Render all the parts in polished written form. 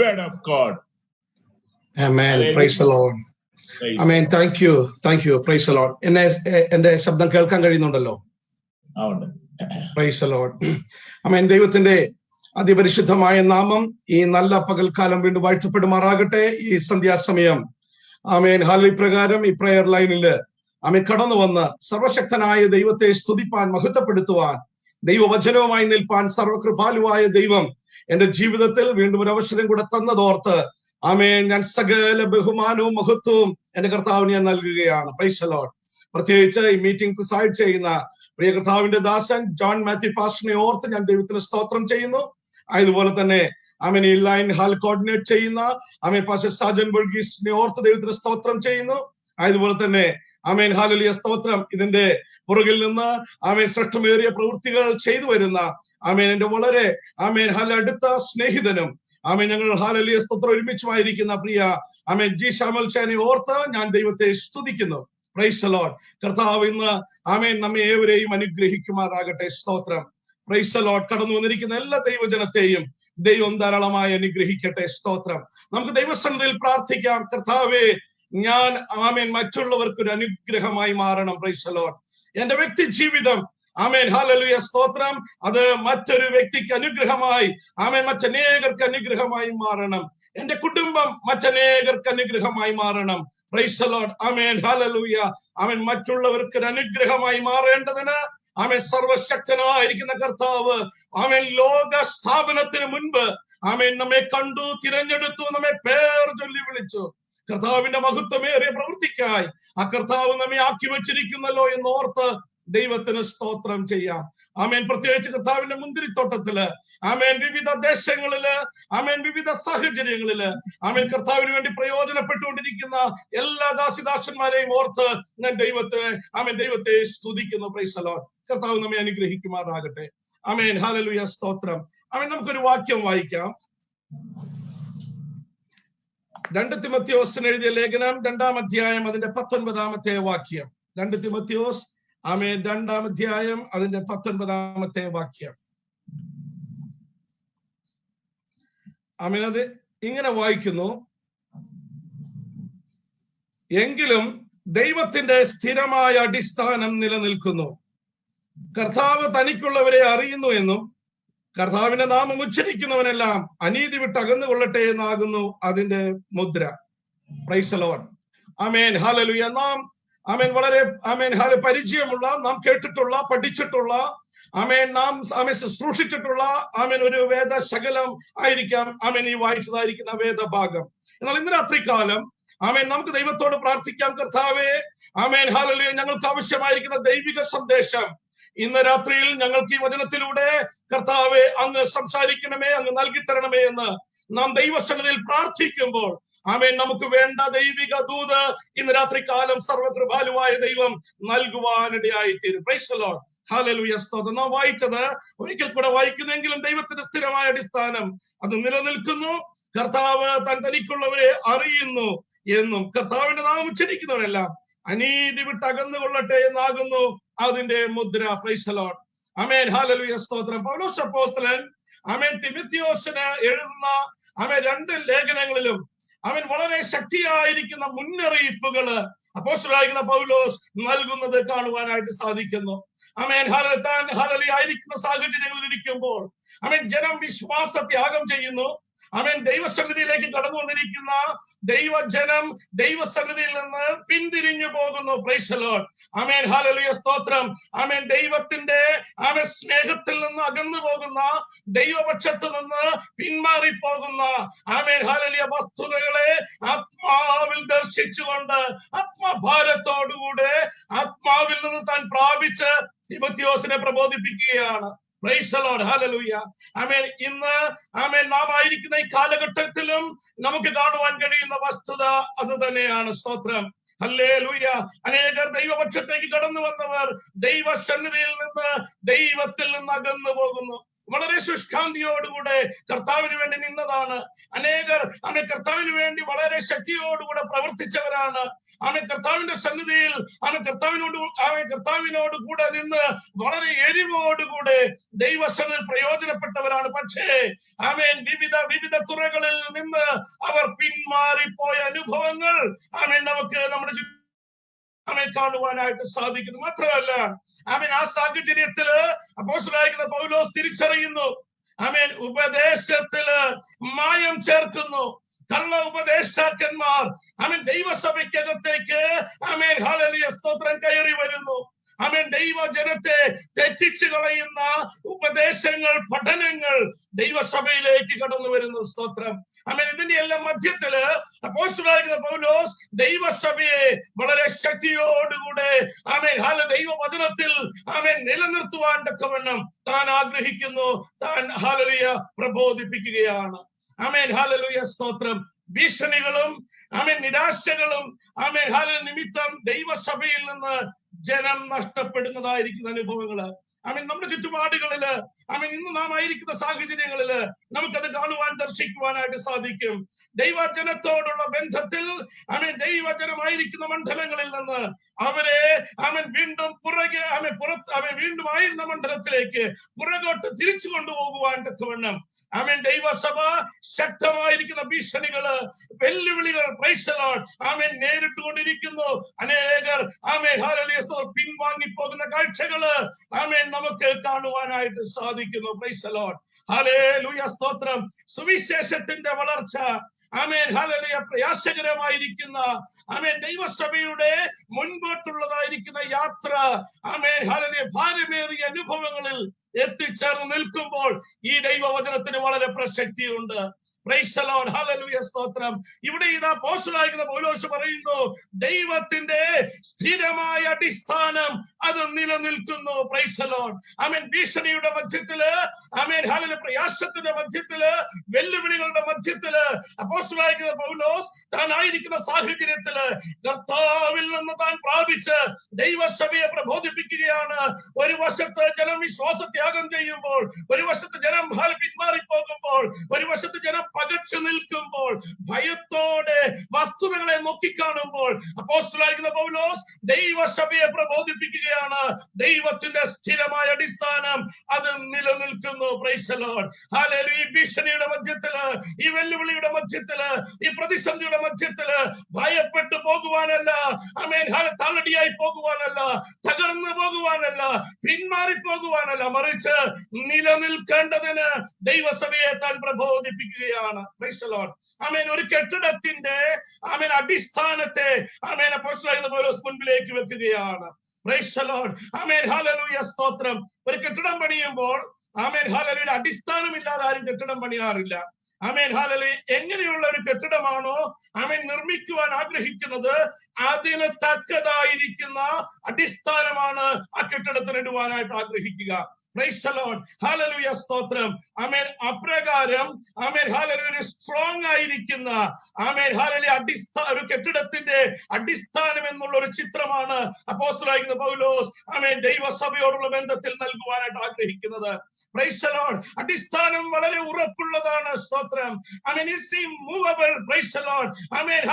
word of God. Amen. Praise the Lord. Amen. Thank you. Praise the Lord. എന്റെ ശബ്ദം കേൾക്കാൻ കഴിയുന്നുണ്ടല്ലോ? Praise the Lord. Amen. ദൈവത്തിന്റെ അതിപരിശുദ്ധമായ നാമം ഈ നല്ല പകൽക്കാലം വീണ്ടും വാഴ്ത്തപ്പെടുമാറാകട്ടെ. ഈ സന്ധ്യാസമയം ആമേൻ ഹാലി പ്രകാരം ഈ പ്രയർ ലൈനില് ആമേൻ കടന്നു വന്ന് സർവശക്തനായ ദൈവത്തെ സ്തുതിപ്പാൻ, മഹത്വപ്പെടുത്തുവാൻ, ദൈവവചനവുമായി നിൽപ്പാൻ സർവകൃപാലുവായ ദൈവം എന്റെ ജീവിതത്തിൽ വീണ്ടും ഒരു അവസരം കൂടെ തന്നതോർത്ത് ആമേൻ ഞാൻ സകല ബഹുമാനവും മഹത്വവും എന്റെ കർത്താവിന് ഞാൻ നൽകുകയാണ്. Price the Lord. പ്രത്യേകിച്ച് ഈ മീറ്റിംഗ് പ്രിസൈഡ് ചെയ്യുന്ന പ്രിയ കർത്താവിന്റെ ദാസൻ ജോൺ മാത്യു പാസ്റ്ററിനെ ഓർത്ത് ഞാൻ ദൈവത്തിന് സ്തോത്രം ചെയ്യുന്നു. അതുപോലെ തന്നെ ആമേൻ ഈ ലൈൻ ഹാൾ കോർഡിനേറ്റ് ചെയ്യുന്ന ആമേൻ പാസ്റ്റർ സാജൻ വർഗീസിനെ ഓർത്ത് ദൈവത്തിന് സ്തോത്രം ചെയ്യുന്നു. അതുപോലെ തന്നെ ആമേൻ ഹല്ലേലൂയ സ്തോത്രം. ഇതിന്റെ പുറകിൽ നിന്ന് ആമേൻ ശ്രേഷ്ഠമേറിയ പ്രവൃത്തികൾ ചെയ്തു വരുന്ന ആമേൻ എന്റെ വളരെ ആമേൻ അടുത്ത സ്നേഹിതനും ആമേൻ ഞങ്ങൾ ഹല്ലേലൂയ സ്തോത്രം ഒരുമിച്ചുമായിരിക്കുന്ന പ്രിയ ആമേൻ ജി ശാമൽ ചാനെ ഓർത്ത് ഞാൻ ദൈവത്തെ സ്തുതിക്കുന്നു. Price the Lord. കർത്താവ് ഇന്ന് ആമേൻ നമ്മെ ഏവരെയും അനുഗ്രഹിക്കുമാറാകട്ടെ. സ്തോത്രം. Price the Lord. കടന്നു വന്നിരിക്കുന്ന എല്ലാ ദൈവജനത്തെയും ദൈവം ധാരാളമായി അനുഗ്രഹിക്കട്ടെ. സ്തോത്രം. നമുക്ക് ദൈവസന്നിധിയിൽ പ്രാർത്ഥിക്കാം. കർത്താവേ, ഞാൻ ആമേൻ മറ്റുള്ളവർക്ക് ഒരു അനുഗ്രഹമായി മാറണം. Praise the Lord. എന്റെ വ്യക്തി ജീവിതം ആമേൻ ഹല്ലേലൂയ സ്തോത്രം, അത് മറ്റൊരു വ്യക്തിക്ക് അനുഗ്രഹമായി ആമേൻ മറ്റനേകർക്ക് അനുഗ്രഹമായി മാറണം. എന്റെ കുടുംബം മറ്റനേകർക്ക് അനുഗ്രഹമായി മാറണം. Praise the Lord. ആമേൻ ഹല്ലേലൂയ. ആമേൻ മറ്റുള്ളവർക്ക് ഒരു അനുഗ്രഹമായി മാറേണ്ടതിന് ആമേൻ സർവശക്തനായിരിക്കുന്ന കർത്താവ് ആമേൻ ലോക സ്ഥാപനത്തിന് മുൻപ് ആമേൻ നമ്മെ കണ്ടു, തിരഞ്ഞെടുത്തു, നമ്മെ പേർ ചൊല്ലി വിളിച്ചു. കർത്താവിന്റെ മഹത്വമേറിയ പ്രവൃത്തിക്കായി ആ കർത്താവ് നമ്മെ ആക്കി വെച്ചിരിക്കുന്നല്ലോ എന്നോർത്ത് ദൈവത്തിന് സ്തോത്രം ചെയ്യാം. ആമേൻ. പ്രത്യേകിച്ച് കർത്താവിന്റെ മുന്തിരിത്തോട്ടത്തില് ആമേൻ വിവിധ ദേശങ്ങളില് ആമേൻ വിവിധ സാഹചര്യങ്ങളില് ആമേൻ കർത്താവിന് വേണ്ടി പ്രയോജനപ്പെട്ടുകൊണ്ടിരിക്കുന്ന എല്ലാ ദാസിദാസന്മാരെയും ഓർത്ത് ഞാൻ ദൈവത്തെ സ്തുതിക്കുന്നു. Price the Lord. കർത്താവ് നമ്മെ അനുഗ്രഹിക്കുമാറാകട്ടെ. ആമേൻ ഹല്ലേലൂയ സ്തോത്രം. ആമേൻ. നമുക്കൊരു വാക്യം വായിക്കാം. 2 തിമോഥെയോസിന് എഴുതിയ ലേഖനം 2-ാം അധ്യായം അതിന്റെ 19-ാമത്തെ വാക്യം. 2 തിമോഥെയോസ് ആമേൻ 2-ാം അധ്യായം അതിന്റെ 19-ാമത്തെ വാക്യം. ആമേൻ. അത് ഇങ്ങനെ വായിക്കുന്നു: എങ്കിലും ദൈവത്തിന്റെ സ്ഥിരമായ അടിസ്ഥാനം നിലനിൽക്കുന്നു. കർത്താവ് തനിക്കുള്ളവരെ അറിയുന്നു എന്നും കർത്താവിന്റെ നാമം ഉച്ചരിക്കുന്നവനെല്ലാം അനീതി വിട്ട് അകന്നുകൊള്ളട്ടെ എന്നാകുന്നു അതിന്റെ മുദ്ര. Price the Lord. ആമേൻ ഹല്ലേലൂയ. നാം ആമേൻ വളരെ ആമേൻ പരിചയമുള്ള, നാം കേട്ടിട്ടുള്ള, പഠിച്ചിട്ടുള്ള ആമേൻ നാം ആമേൻ ശുശ്രൂഷിച്ചിട്ടുള്ള ആമേൻ ഒരു വേദ ശകലം ആയിരിക്കാം ആമേൻ ഈ വായിച്ചതായിരിക്കുന്ന വേദഭാഗം. എന്നാൽ ഇന്ന് രാത്രികാലം ആമേൻ നമുക്ക് ദൈവത്തോട് പ്രാർത്ഥിക്കാം. കർത്താവേ, ആമേൻ ഹല്ലേലൂയ, ഞങ്ങൾക്ക് ആവശ്യമായിരിക്കുന്ന ദൈവിക സന്ദേശം ഇന്ന് രാത്രിയിൽ ഞങ്ങൾക്ക് ഈ വചനത്തിലൂടെ കർത്താവേ അങ്ങ് സംസാരിക്കണമേ, അങ്ങ് നൽകി തരണമേ എന്ന് നാം ദൈവസന്നിധിയിൽ പ്രാർത്ഥിക്കുമ്പോൾ ആമേൻ നമുക്ക് വേണ്ട ദൈവിക ദൂത് ഇന്ന് രാത്രികാലം സർവകൃപാലുവായ ദൈവം നൽകുവാനിടയായി തീരും. Price the Lord. ഹല്ലേലൂയ സ്തോത്രം. നാം വായിച്ചത് ഒരിക്കൽ കൂടെ വായിക്കുന്നെങ്കിലും ദൈവത്തിന്റെ സ്ഥിരമായ അടിസ്ഥാനം അത് നിലനിൽക്കുന്നു. കർത്താവ് തനിക്കുള്ളവരെ അറിയുന്നു എന്നും കർത്താവിന്റെ നാമം ഉച്ചരിക്കുന്നവരെല്ലാം അനീതി വിട്ട് അകന്നുകൊള്ളട്ടെ എന്നാകുന്നു അതിന്റെ മുദ്ര. Price the Lord. ആമേൻ ഹല്ലേലൂയ സ്തോത്രം. പൗലോസ് അപ്പോസ്തലൻ ആമേൻ തിമോഥെയോസിന് എഴുതുന്ന ആമേൻ 2 ലേഖനങ്ങളിലും അവൻ വളരെ ശക്തിയായിരിക്കുന്ന മുന്നറിയിപ്പുകള് അപ്പോസ്തലനായിരിക്കുന്ന പൗലോസ് നൽകുന്നത് കാണുവാനായിട്ട് സാധിക്കുന്നു. ആമേൻ ഹല്ലേലൂയ ആയിരിക്കുന്ന സാഹചര്യങ്ങളിൽ ഇരിക്കുമ്പോൾ ആമേൻ ജനം വിശ്വാസത്യാഗം ചെയ്യുന്നു. ആമേൻ ദൈവസന്നിധിയിലേക്ക് കടന്നു വന്നിരിക്കുന്ന ദൈവജനം ദൈവസന്നിധിയിൽ നിന്ന് പിന്തിരിഞ്ഞു പോകുന്നു. Price the Lord. ആമേൻ ഹല്ലേലൂയ സ്തോത്രം. ആമേൻ ദൈവത്തിന്റെ ആമേൻ സ്നേഹത്തിൽ നിന്ന് അകന്നു പോകുന്ന, ദൈവപക്ഷത്ത് നിന്ന് പിന്മാറി പോകുന്ന ആമേൻ ഹല്ലേലൂയ വസ്തുതകളെ ആത്മാവിൽ ദർശിച്ചുകൊണ്ട് ആത്മഭാരത്തോടുകൂടെ ആത്മാവിൽ നിന്ന് താൻ പ്രാപിച്ച് തിമോഥെയോസിനെ പ്രബോധിപ്പിക്കുകയാണ്. Praise the Lord. ഹല്ലേലൂയ. ആമേൻ. ഇന്ന് ആമേൻ നാം ആയിരിക്കുന്ന ഈ കാലഘട്ടത്തിലും നമുക്ക് കാണുവാൻ കഴിയുന്ന വസ്തുത അത് തന്നെയാണ്. സ്തോത്രം. ഹല്ലേലൂയ. അനേകർ ദൈവപക്ഷത്തേക്ക് കടന്നു വന്നവർ ദൈവസന്നിധിയിൽ നിന്ന് ദൈവത്തിൽ നിന്ന് അകന്നു പോകുന്നു. വളരെ ശുഷ്കാന്തിയോടുകൂടെ കർത്താവിന് വേണ്ടി നിന്നതാണ്. അനേകർ കർത്താവിന് വേണ്ടി വളരെ ശക്തിയോടുകൂടെ പ്രവർത്തിച്ചവരാണ്. കർത്താവിന്റെ സന്നിധിയിൽ കർത്താവിനോട് കൂടെ നിന്ന് വളരെ എരിവോടുകൂടെ ദൈവസന്നിധിയിൽ പ്രയോജനപ്പെട്ടവരാണ്. പക്ഷേ വിവിധ തുറകളിൽ നിന്ന് അവർ പിന്മാറിപ്പോയ അനുഭവങ്ങൾ നമുക്ക് നമ്മുടെ കാണുവാനായിട്ട് സാധിക്കുന്നു. മാത്രമല്ല ആ സാഹചര്യത്തില് അപ്പോസ്തലനായിരിക്കുന്ന പൗലോസ് തിരിച്ചറിയുന്നു, ഉപദേശത്തില് മായം ചേർക്കുന്നു. കള്ള ഉപദേഷ്ടാക്കന്മാർ ദൈവസഭയ്ക്കകത്തേക്ക് ഹല്ലേലൂയ സ്തോത്രം കയറി വരുന്നു. ദൈവജനത്തെ തെറ്റിച്ചു കളയുന്ന ഉപദേശങ്ങൾ, പഠനങ്ങൾ ദൈവസഭയിലേക്ക് കടന്നു വരുന്നു. സ്തോത്രം. ഇതിന്റെ എല്ലാം മധ്യത്തില് അപ്പോസ്തലനായിരിക്കുന്ന പൗലോസ് ദൈവസഭയെ വളരെ ശക്തിയോടുകൂടെ ദൈവവചനത്തിൽ നിലനിർത്തുവാൻ തക്കവണ്ണം താൻ ആഗ്രഹിക്കുന്നു. താൻ ഹല്ലേലൂയ പ്രബോധിപ്പിക്കുകയാണ്. ഹല്ലേലൂയ സ്തോത്രം. ഭീഷണികളും നിരാശകളും നിമിത്തം ദൈവസഭയിൽ നിന്ന് ജനം നഷ്ടപ്പെടുന്നതായിരിക്കുന്ന അനുഭവങ്ങള് നമ്മുടെ ചുറ്റുപാടുകളില് ഇന്ന് നാം ആയിരിക്കുന്ന സാഹചര്യങ്ങളില് നമുക്കത് കാണുവാൻ, ദർശിക്കുവാനായിട്ട് സാധിക്കും. ദൈവജനത്തോടുള്ള ബന്ധത്തിൽ ദൈവജനമായിരിക്കുന്ന മണ്ഡലങ്ങളിൽ നിന്ന് അവരെ വീണ്ടും വീണ്ടും ആയിരുന്ന മണ്ഡലത്തിലേക്ക് പുറകോട്ട് തിരിച്ചു കൊണ്ടുപോകുവാൻ തക്കവണ്ണം ദൈവസഭ ശക്തമായിരിക്കുന്ന ഭീഷണികള്, വെല്ലുവിളികൾ നേരിട്ടുകൊണ്ടിരിക്കുന്നു. അനേകർ പിൻവാങ്ങിപ്പോകുന്ന കാഴ്ചകള് നമുക്ക് കാണുവാനായിട്ട് സാധിക്കുന്നു. Price the Lord. ഹല്ലേലൂയ സ്തോത്രം. സുവിശേഷത്തിന്റെ വളർച്ച ഹല്ലേലൂയ പ്രയാസകരമായിരിക്കുന്ന ദൈവസഭയുടെ മുൻപോട്ടുള്ളതായിരിക്കുന്ന യാത്ര ഹല്ലേലൂയ ഭാരമേറിയ അനുഭവങ്ങളിൽ എത്തിച്ചേർന്ന് നിൽക്കുമ്പോൾ ഈ ദൈവവചനത്തിന് വളരെ പ്രസക്തിയുണ്ട്. Price the Lord. ഹല്ലേലൂയ സ്തോത്രം. ഇവിടെ ഇതാ അപ്പോസ്തലനായിരിക്കുന്ന പൗലോസ് പറയുന്നു, ദൈവത്തിന്റെ സ്ഥിരമായ അടിസ്ഥാനം അത് നിലനിൽക്കുന്നു. Price the Lord. ഭീഷണിയുടെ മധ്യത്തില് ഹല്ലേലൂയ പ്രയാസത്തിന്റെ മധ്യത്തില്, വെല്ലുവിളികളുടെ മധ്യത്തില് അപ്പോസ്തലനായിരിക്കുന്ന പൗലോസ് താൻ ആയിരിക്കുന്ന സാഹചര്യത്തില് കർത്താവിൽ നിന്ന് താൻ പ്രാപിച്ച് ദൈവസഭയെ പ്രബോധിപ്പിക്കുകയാണ്. ഒരു വശത്ത് ജനം വിശ്വാസത്യാഗം ചെയ്യുമ്പോൾ, ഒരു വശത്ത് ജനം പിന്മാറിപ്പോകുമ്പോൾ, ഒരു വശത്ത് ജനം പകച്ചു നിൽക്കുമ്പോൾ, ഭയത്തോടെ വസ്തുതകളെ നോക്കിക്കാണുമ്പോൾ അപ്പോസ്തലനായിരിക്കുന്ന പൗലോസ് ദൈവസഭയെ പ്രബോധിപ്പിക്കുകയാണ്. ദൈവത്തിന്റെ സ്ഥിരമായ അടിസ്ഥാനം അത് നിലനിൽക്കുന്നു. Price the Lord. ഹല്ലേലൂയ. ഈ ഭീഷണിയുടെ മധ്യത്തില്, ഈ വെല്ലുവിളിയുടെ മധ്യത്തില്, ഈ പ്രതിസന്ധിയുടെ മധ്യത്തില് ഭയപ്പെട്ടു പോകുവാനല്ല, തള്ളടിയായി പോകുവാനല്ല, തകർന്നു പോകുവാനല്ല, പിന്മാറിപ്പോകുവാനല്ല, മറിച്ച് നിലനിൽക്കേണ്ടതിന് ദൈവസഭയെ താൻ പ്രബോധിപ്പിക്കുകയാണ്. ഒരു കെട്ടിടത്തിന്റെ അടിസ്ഥാനത്തെ അപ്പോസ്തലനായിരിക്കുന്ന പൗലോസ് മുൻപിലേക്ക് വെക്കുകയാണ്. Price the Lord. ഹല്ലേലൂയ സ്തോത്രം. ഒരു കെട്ടിടം പണിയുമ്പോൾ ഹല്ലേലൂയ അടിസ്ഥാനമില്ലാതെ ആരും കെട്ടിടം പണിയാറില്ല. ഹല്ലേലൂയ. എങ്ങനെയുള്ള ഒരു കെട്ടിടമാണോ നിർമ്മിക്കുവാൻ ആഗ്രഹിക്കുന്നത്, അതിന് തക്കതായിരിക്കുന്ന അടിസ്ഥാനമാണ് ആ കെട്ടിടത്തിന് ഇടുവാനായിട്ട് ആഗ്രഹിക്കുക. Praise the Lord. Hallelujah. സ്തോത്രം. അപ്രകാരം ഹല്ലേലൂയ സ്ട്രോങ് ആയിരിക്കുന്ന ഹല്ലേലൂയ ഒരു കെട്ടിടത്തിന്റെ അടിസ്ഥാനം എന്നുള്ള ഒരു ചിത്രമാണ് അപ്പോസ്തലനായിരിക്കുന്ന പൗലോസ് ദൈവസഭയോടുള്ള ബന്ധത്തിൽ നൽകുവാനായിട്ട് ആഗ്രഹിക്കുന്നത്. Praise the Lord. അടിസ്ഥാനം വളരെ ഉറപ്പുള്ളതാണ്. സ്തോത്രം. It's immovable. Praise the Lord.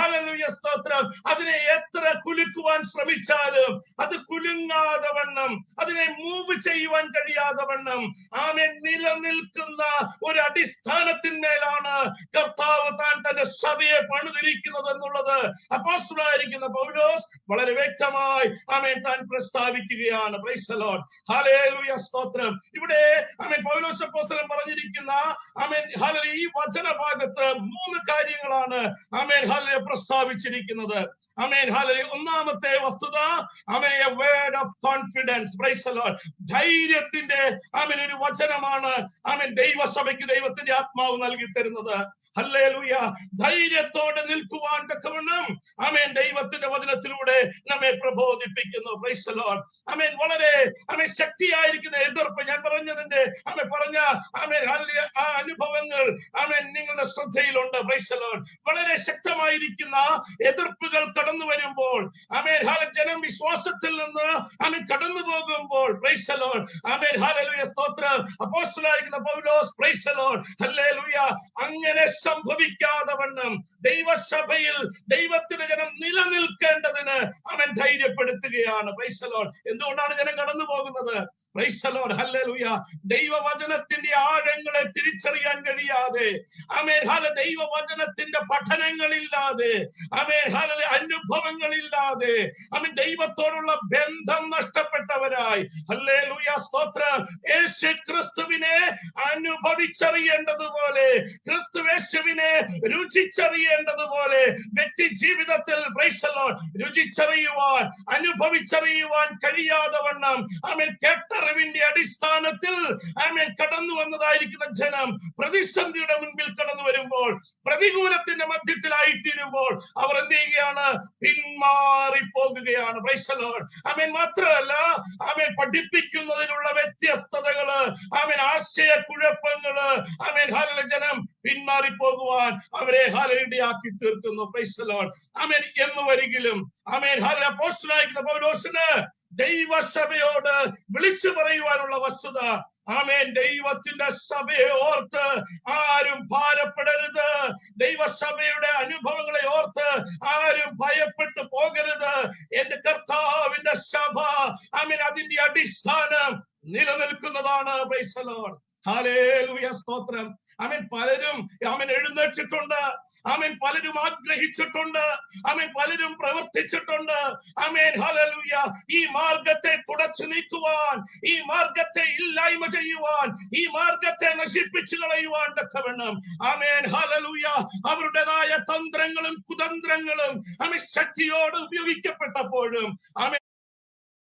Hallelujah. സ്തോത്രം. അതിനെ എത്ര കുലുക്കുവാൻ ശ്രമിച്ചാലും അത് കുലുങ്ങാതെ വണ്ണം, അതിനെ മൂവ് ചെയ്യുവാൻ കഴിയാതെ വണ്ണം നിലനിൽക്കുന്ന ഒരു അടിസ്ഥാനത്തിന്മേലാണ് കർത്താവ് താൻ തന്റെ സഭയെ പണിതിരിക്കുന്നത് എന്നുള്ളത് അപ്പോസ്തലനായിരിക്കുന്ന പൗലോസ് വളരെ വ്യക്തമായി താൻ പ്രസ്താവിക്കുകയാണ്. Praise the Lord. ഹല്ലേലൂയ സ്തോത്രം. ഇവിടെ പൗലോസ് അപ്പോസ്തലൻ പറഞ്ഞിരിക്കുന്ന ഹല്ലേലൂയ ഈ വചനഭാഗത്ത് 3 കാര്യങ്ങളാണ് ഹല്ലേലൂയ പ്രസ്താവിച്ചിരിക്കുന്നത്. ഹല്ലേലൂയ. ഒന്നാമത്തെ വസ്തുത a word of confidence. Praise the Lord. ധൈര്യത്തിന്റെ ഒരു വചനമാണ് ദൈവസഭയ്ക്ക് ദൈവത്തിന്റെ ആത്മാവ് നൽകി തരുന്നത്. ഹല്ലേലൂയ. ധൈര്യത്തോടെ നിൽക്കുവാൻ തക്കവണ്ണം ദൈവത്തിന്റെ വചനത്തിലൂടെ നമ്മെ പ്രബോധിപ്പിക്കുന്നു. Price the Lord. വളരെ ശക്തിയായിരിക്കുന്ന എതിർപ്പ്, ഞാൻ പറഞ്ഞതിന്റെ പറഞ്ഞ ആ അനുഭവങ്ങൾ നിങ്ങളുടെ ശ്രദ്ധയിലുണ്ട്. Price the Lord. വളരെ ശക്തമായിരിക്കുന്ന എതിർപ്പുകൾ കടന്നു വരുമ്പോൾ, ആമേൻ ജനം വിശ്വാസത്തിൽ നിന്ന് കടന്നു പോകുമ്പോൾ, പ്രൈസ് ദി ലോർഡ്, ആമേൻ ഹല്ലേലൂയ, സ്തോത്രം, അപ്പോസ്തലനായിരിക്കുന്ന പൗലോസ്, പ്രൈസ് ദി ലോർഡ്, ഹല്ലേലൂയ, അങ്ങനെ സംഭവിക്കാതെ വണ്ണം ദൈവസഭയിൽ ദൈവത്തിന്റെ ജനം നിലനിൽക്കേണ്ടതിന് അവൻ ധൈര്യപ്പെടുത്തുകയാണ്. Price the Lord. എന്തുകൊണ്ടാണ് ജനം കടന്നു പോകുന്നത്? പ്രൈസ് ദി ലോർഡ്, ഹല്ലേലൂയ, ദൈവവചനത്തിന്റെ ആഴങ്ങളെ തിരിച്ചറിയാൻ കഴിയാതെ, ആമേൻ ഹല്ലേലൂയ, ദൈവവചനത്തിന്റെ പഠനങ്ങളില്ലാതെ, ആമേൻ ഹല്ലേലൂയ, അനുഭവങ്ങളില്ലാതെ, ആമേൻ ദൈവത്തോടുള്ള ബന്ധം നഷ്ടപ്പെട്ടവരായി, ഹല്ലേലൂയ, സ്തോത്രം, യേശു ക്രിസ്തുവിനെ അനുഭവിച്ചറിയേണ്ടതുപോലെ, ക്രിസ്തുയേശുവിനെ രുചിച്ചറിയേണ്ടതുപോലെ വ്യക്തി ജീവിതത്തിൽ, പ്രൈസ് ദി ലോർഡ്, രുചിച്ചറിയുവാൻ, അനുഭവിച്ചറിയുവാൻ കഴിയാതെ വണ്ണം ആമേൻ കേട്ടറിവിന്റെ അടിസ്ഥാനത്തിൽ ആമേൻ കടന്നു വന്നതായിരിക്കുന്ന ജനം പ്രതിസന്ധിയുടെ മുൻപിൽ കടന്നു വരുമ്പോൾ, പ്രതികൂലത്തിന്റെ മധ്യത്തിലായിത്തീരുമ്പോൾ അവർ എന്ത് ചെയ്യുകയാണ്? പിന്മാറിപ്പോകുകയാണ്. Praise the Lord. ആമേൻ. മാത്രമല്ല, ആമേൻ പഠിപ്പിക്കുന്നതിലുള്ള വ്യത്യസ്തതകള്, ആമേൻ ആശയക്കുഴപ്പങ്ങള്, ആമേൻ ഹല്ലേലൂയ, ജനം പിന്മാറിപ്പോകുവാൻ അവരെ ഹല്ലേലൂയാക്കി തീർക്കുന്നു. Praise the Lord. ആമേൻ. എന്ന് വരികിലും ആമേൻ ഹല്ലേലൂയ, അപ്പോസ്തലനായിരിക്കുന്ന പൗലോസിന് ദൈവസഭയോട് വിളിച്ചു പറയുവാനുള്ള വസ്തുത, ആമേൻ, ദൈവത്തിന്റെ സഭയെ ഓർത്ത് ആരും ഭാരപ്പെടരുത്, ദൈവസഭയുടെ അനുഭവങ്ങളെ ഓർത്ത് ആരും ഭയപ്പെട്ടു പോകരുത്. എന്റെ കർത്താവിന്റെ സഭ, ആമേൻ, അതിന്റെ അടിസ്ഥാനം നിലനിൽക്കുന്നതാണ്. Praise the Lord. ഹല്ലേലൂയ, സ്തോത്രം. ആമേൻ. പലരും ആമേൻ എഴുന്നേറ്റിട്ടുണ്ട്, ആമേൻ, പലരും ആഗ്രഹിച്ചിട്ടുണ്ട്, ആമേൻ, പലരും പ്രവർത്തിച്ചിട്ടുണ്ട്, ആമേൻ ഹല്ലേലൂയ. ഈ മാർഗത്തെ തുടച്ചു നീക്കുവാൻ, ഈ മാർഗത്തെ ഇല്ലായ്മ ചെയ്യുവാൻ, ഈ മാർഗത്തെ നശിപ്പിച്ചു കളയുവാൻ തക്കവണ്ണം, ആമേൻ ഹല്ലേലൂയ, അവരുടേതായ തന്ത്രങ്ങളും കുതന്ത്രങ്ങളും ആമേൻ ശക്തിയോട് ഉപയോഗിക്കപ്പെട്ടപ്പോഴും, ആമേൻ